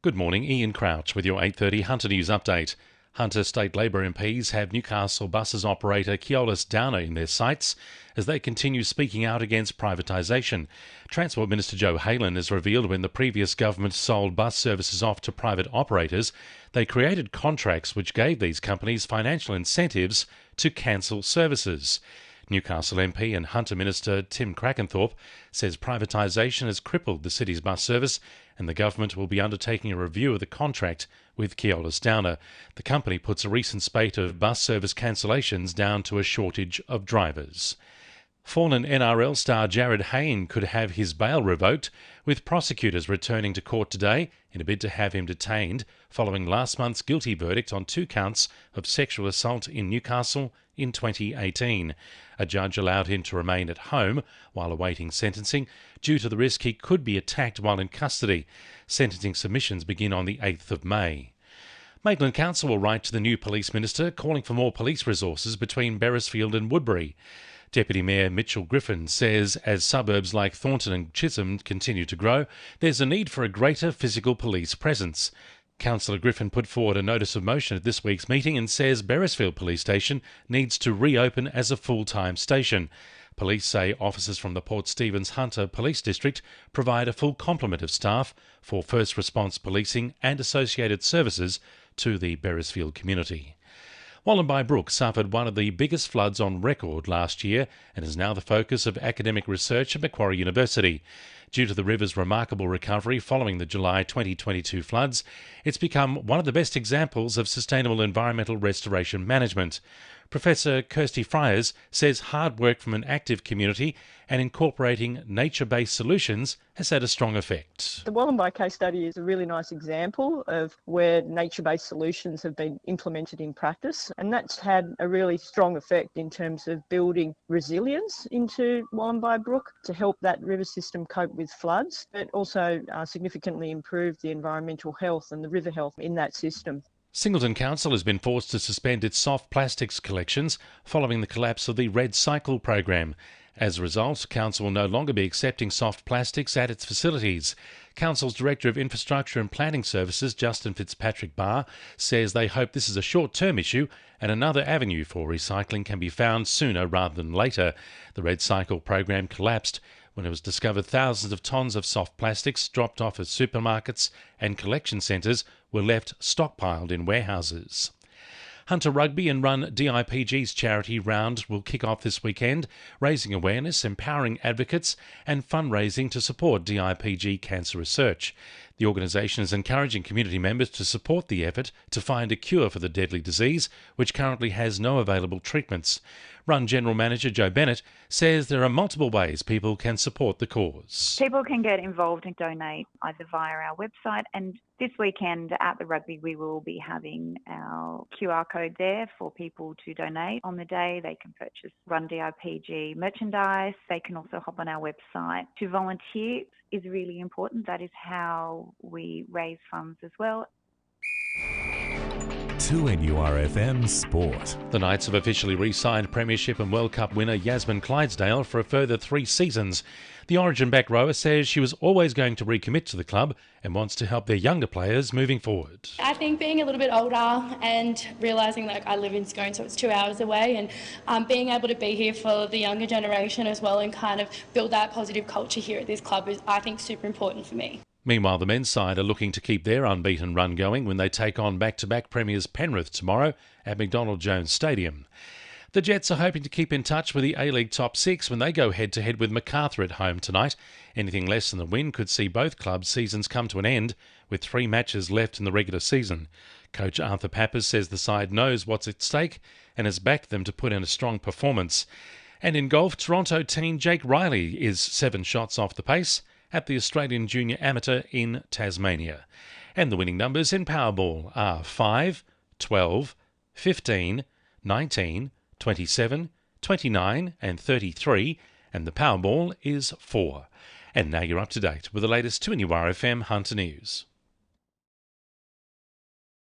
Good morning, Ian Crouch with your 8:30 Hunter News update. Hunter State Labor MPs have Newcastle buses operator Keolis Downer in their sights as they continue speaking out against privatisation. Transport Minister Joe Halen has revealed when the previous government sold bus services off to private operators, they created contracts which gave these companies financial incentives to cancel services. Newcastle MP and Hunter Minister Tim Crackenthorpe says privatisation has crippled the city's bus service and the government will be undertaking a review of the contract with Keolis Downer. The company puts a recent spate of bus service cancellations down to a shortage of drivers. Fallen NRL star Jared Hayne could have his bail revoked, with prosecutors returning to court today in a bid to have him detained following last month's guilty verdict on 2 counts of sexual assault in Newcastle in 2018. A judge allowed him to remain at home while awaiting sentencing due to the risk he could be attacked while in custody. Sentencing submissions begin on the 8th of May. Maitland Council will write to the new police minister calling for more police resources between Beresfield and Woodbury. Deputy Mayor Mitchell Griffin says as suburbs like Thornton and Chisholm continue to grow, there's a need for a greater physical police presence. Councillor Griffin put forward a notice of motion at this week's meeting and says Beresfield Police Station needs to reopen as a full-time station. Police say officers from the Port Stephens Hunter Police District provide a full complement of staff for first response policing and associated services to the Beresfield community. Wallenby Brook suffered one of the biggest floods on record last year and is now the focus of academic research at Macquarie University. Due to the river's remarkable recovery following the July 2022 floods, it's become one of the best examples of sustainable environmental restoration management. Professor Kirsty Fryers says hard work from an active community and incorporating nature-based solutions has had a strong effect. The Wallenby case study is a really nice example of where nature-based solutions have been implemented in practice, and that's had a really strong effect in terms of building resilience into Wallenby Brook to help that river system cope with floods, but also significantly improve the environmental health and the river health in that system. Singleton Council has been forced to suspend its soft plastics collections following the collapse of the Red Cycle program. As a result, Council will no longer be accepting soft plastics at its facilities. Council's Director of Infrastructure and Planning Services, Justin Fitzpatrick-Barr, says they hope this is a short-term issue and another avenue for recycling can be found sooner rather than later. The Red Cycle program collapsed when it was discovered thousands of tonnes of soft plastics dropped off at supermarkets and collection centres were left stockpiled in warehouses. Hunter Rugby and Run DIPG's charity round will kick off this weekend, raising awareness, empowering advocates and fundraising to support DIPG cancer research. The organisation is encouraging community members to support the effort to find a cure for the deadly disease, which currently has no available treatments. Run General Manager Joe Bennett says there are multiple ways people can support the cause. People can get involved and donate either via our website, and this weekend at the rugby we will be having our QR code there for people to donate. On the day they can purchase Run DIPG merchandise. They can also hop on our website. To volunteer is really important. That is how we raise funds as well. 2NURFM Sport. The Knights have officially re-signed Premiership and World Cup winner Yasmin Clydesdale for a further 3 seasons. The Origin back rower says she was always going to recommit to the club and wants to help their younger players moving forward. I think being a little bit older and realising that I live in Scone, so it's 2 hours away, and being able to be here for the younger generation as well and kind of build that positive culture here at this club is, I think, super important for me. Meanwhile, the men's side are looking to keep their unbeaten run going when they take on back-to-back premiers Penrith tomorrow at McDonald Jones Stadium. The Jets are hoping to keep in touch with the A-League top 6 when they go head-to-head with Macarthur at home tonight. Anything less than the win could see both clubs' seasons come to an end, with 3 matches left in the regular season. Coach Arthur Pappas says the side knows what's at stake and has backed them to put in a strong performance. And in golf, Toronto teen Jake Riley is 7 shots off the pace at the Australian Junior Amateur in Tasmania. And the winning numbers in Powerball are 5, 12, 15, 19, 27, 29 and 33, and the Powerball is 4. And now you're up to date with the latest 2NURFM Hunter News.